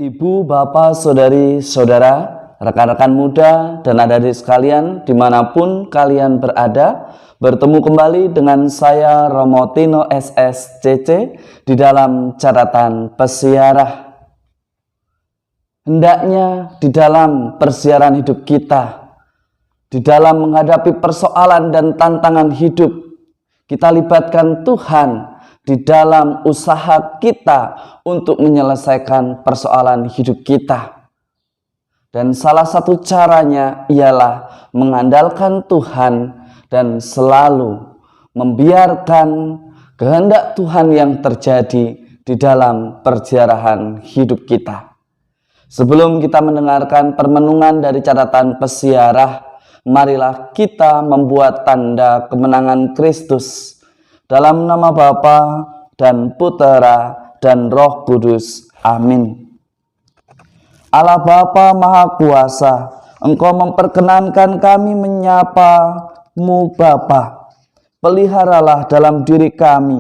Ibu, bapak, saudari, saudara, rekan-rekan muda, dan adik-adik sekalian, dimanapun kalian berada, bertemu kembali dengan saya Romo Tino SSCC di dalam catatan pesiarah. Hendaknya di dalam persiaran hidup kita, di dalam menghadapi persoalan dan tantangan hidup, kita libatkan Tuhan di dalam usaha kita untuk menyelesaikan persoalan hidup kita. Dan salah satu caranya ialah mengandalkan Tuhan dan selalu membiarkan kehendak Tuhan yang terjadi di dalam perjalanan hidup kita. Sebelum kita mendengarkan permenungan dari catatan pesiarah, marilah kita membuat tanda kemenangan Kristus. Dalam nama Bapa dan Putera dan Roh Kudus. Amin. Allah Bapa Maha Kuasa, Engkau memperkenankan kami menyapa-Mu Bapa. Peliharalah dalam diri kami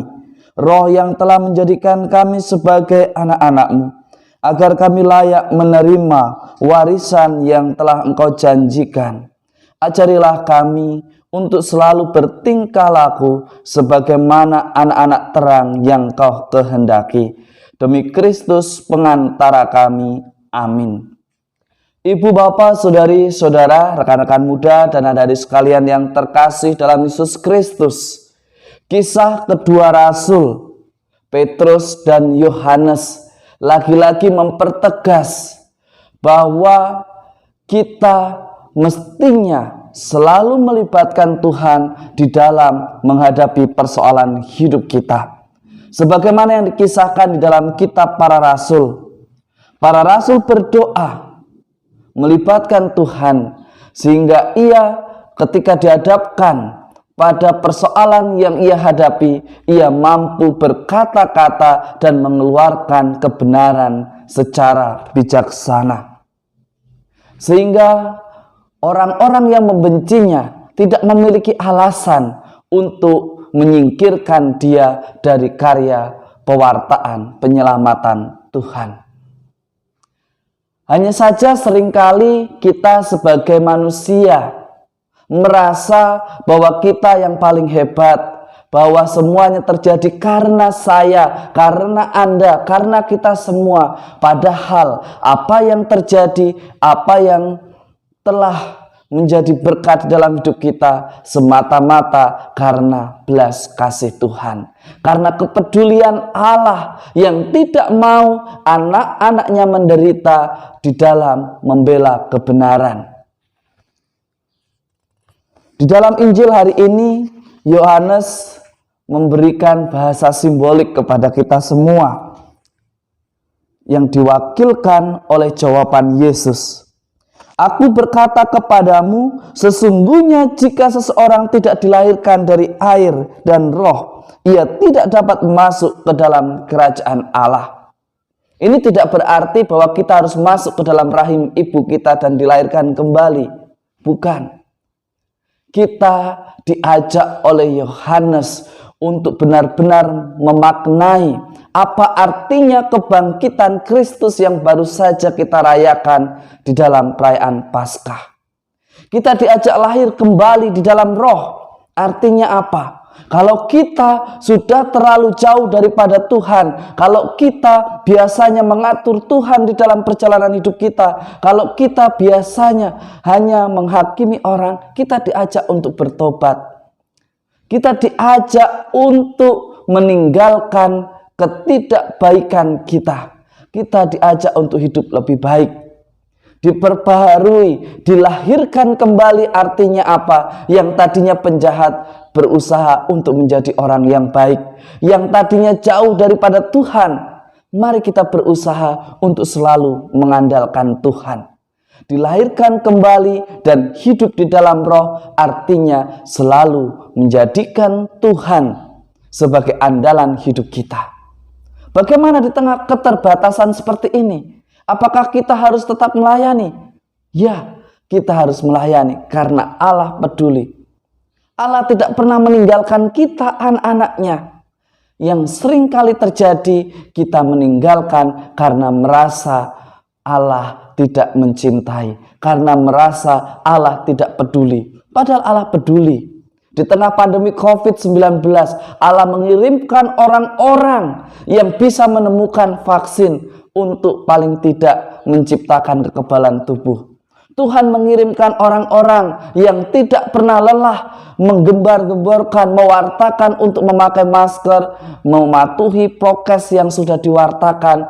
roh yang telah menjadikan kami sebagai anak-anak-Mu, agar kami layak menerima warisan yang telah Engkau janjikan. Ajarilah kami untuk selalu bertingkah laku sebagaimana anak-anak terang yang Kau kehendaki. Demi Kristus pengantara kami. Amin. Ibu, bapak, saudari, saudara, rekan-rekan muda, dan adik-adik sekalian yang terkasih dalam Yesus Kristus. Kisah kedua Rasul, Petrus dan Yohanes, lagi-lagi mempertegas bahwa kita mestinya selalu melibatkan Tuhan di dalam menghadapi persoalan hidup kita. Sebagaimana yang dikisahkan di dalam kitab para rasul. Para rasul berdoa melibatkan Tuhan sehingga ia ketika dihadapkan pada persoalan yang ia hadapi, ia mampu berkata-kata dan mengeluarkan kebenaran secara bijaksana. Sehingga orang-orang yang membencinya tidak memiliki alasan untuk menyingkirkan dia dari karya pewartaan penyelamatan Tuhan. Hanya saja seringkali kita sebagai manusia merasa bahwa kita yang paling hebat, bahwa semuanya terjadi karena saya, karena Anda, karena kita semua. Padahal apa yang terjadi, apa yang telah menjadi berkat dalam hidup kita semata-mata karena belas kasih Tuhan. Karena kepedulian Allah yang tidak mau anak-anaknya menderita di dalam membela kebenaran. Di dalam Injil hari ini, Yohanes memberikan bahasa simbolik kepada kita semua yang diwakilkan oleh jawaban Yesus. Aku berkata kepadamu, sesungguhnya jika seseorang tidak dilahirkan dari air dan roh, ia tidak dapat masuk ke dalam kerajaan Allah. Ini tidak berarti bahwa kita harus masuk ke dalam rahim ibu kita dan dilahirkan kembali. Bukan. Kita diajak oleh Yohanes untuk benar-benar memaknai apa artinya kebangkitan Kristus yang baru saja kita rayakan di dalam perayaan Paskah. Kita diajak lahir kembali di dalam roh. Artinya apa? Kalau kita sudah terlalu jauh daripada Tuhan, kalau kita biasanya mengatur Tuhan di dalam perjalanan hidup kita, kalau kita biasanya hanya menghakimi orang, kita diajak untuk bertobat. Kita diajak untuk meninggalkan ketidakbaikan kita. Kita diajak untuk hidup lebih baik. Diperbaharui, dilahirkan kembali artinya apa? Yang tadinya penjahat berusaha untuk menjadi orang yang baik. Yang tadinya jauh daripada Tuhan, mari kita berusaha untuk selalu mengandalkan Tuhan. Dilahirkan kembali dan hidup di dalam roh artinya selalu menjadikan Tuhan sebagai andalan hidup kita. Bagaimana di tengah keterbatasan seperti ini? Apakah kita harus tetap melayani? Ya, kita harus melayani karena Allah peduli. Allah tidak pernah meninggalkan kita anak-anaknya. Yang sering kali terjadi, kita meninggalkan karena merasa Allah tidak mencintai, karena merasa Allah tidak peduli. Padahal Allah peduli. Di tengah pandemi COVID-19, Allah mengirimkan orang-orang yang bisa menemukan vaksin untuk paling tidak menciptakan kekebalan tubuh. Tuhan mengirimkan orang-orang yang tidak pernah lelah menggembar-gemborkan, mewartakan untuk memakai masker, mematuhi prokes yang sudah diwartakan,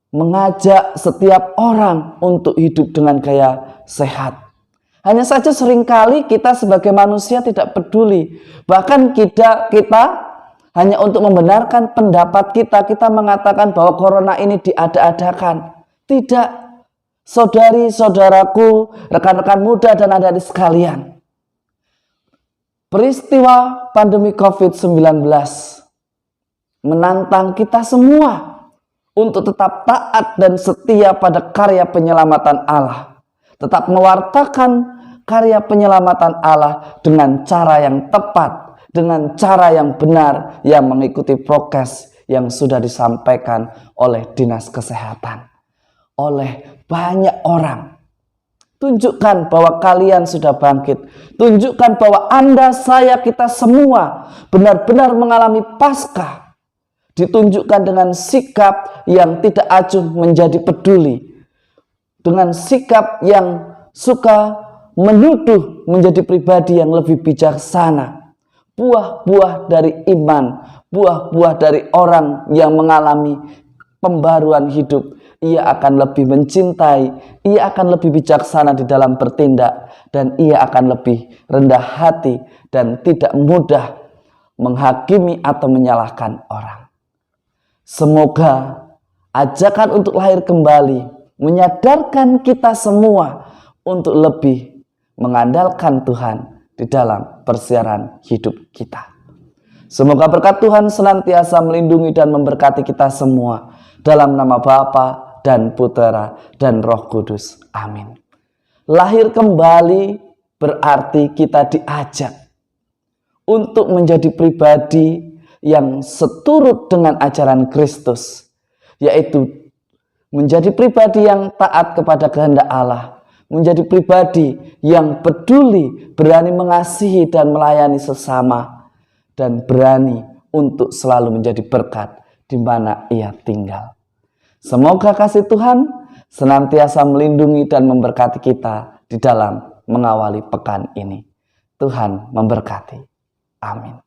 mengajak setiap orang untuk hidup dengan gaya sehat. Hanya saja seringkali kita sebagai manusia tidak peduli. Bahkan kita hanya untuk membenarkan pendapat kita mengatakan bahwa corona ini diada-adakan. Tidak, saudari-saudaraku, rekan-rekan muda dan adik-adik sekalian. Peristiwa pandemi COVID-19 menantang kita semua untuk tetap taat dan setia pada karya penyelamatan Allah. Tetap mewartakan karya penyelamatan Allah dengan cara yang tepat, dengan cara yang benar, yang mengikuti prokes yang sudah disampaikan oleh Dinas Kesehatan, oleh banyak orang. Tunjukkan bahwa kalian sudah bangkit. Tunjukkan bahwa Anda, saya, kita semua benar-benar mengalami Paskah. Ditunjukkan dengan sikap yang tidak acuh menjadi peduli, dengan sikap yang suka menuduh menjadi pribadi yang lebih bijaksana. Buah-buah dari iman, buah-buah dari orang yang mengalami pembaruan hidup. Ia akan lebih mencintai, ia akan lebih bijaksana di dalam bertindak, dan ia akan lebih rendah hati dan tidak mudah menghakimi atau menyalahkan orang. Semoga ajakan untuk lahir kembali menyadarkan kita semua untuk lebih mengandalkan Tuhan di dalam persiaran hidup kita. Semoga berkat Tuhan senantiasa melindungi dan memberkati kita semua. Dalam nama Bapa dan Putera dan Roh Kudus. Amin. Lahir kembali berarti kita diajak untuk menjadi pribadi yang seturut dengan ajaran Kristus, yaitu menjadi pribadi yang taat kepada kehendak Allah, menjadi pribadi yang peduli, berani mengasihi dan melayani sesama, dan berani untuk selalu menjadi berkat di mana ia tinggal. Semoga kasih Tuhan senantiasa melindungi dan memberkati kita di dalam mengawali pekan ini. Tuhan memberkati. Amin.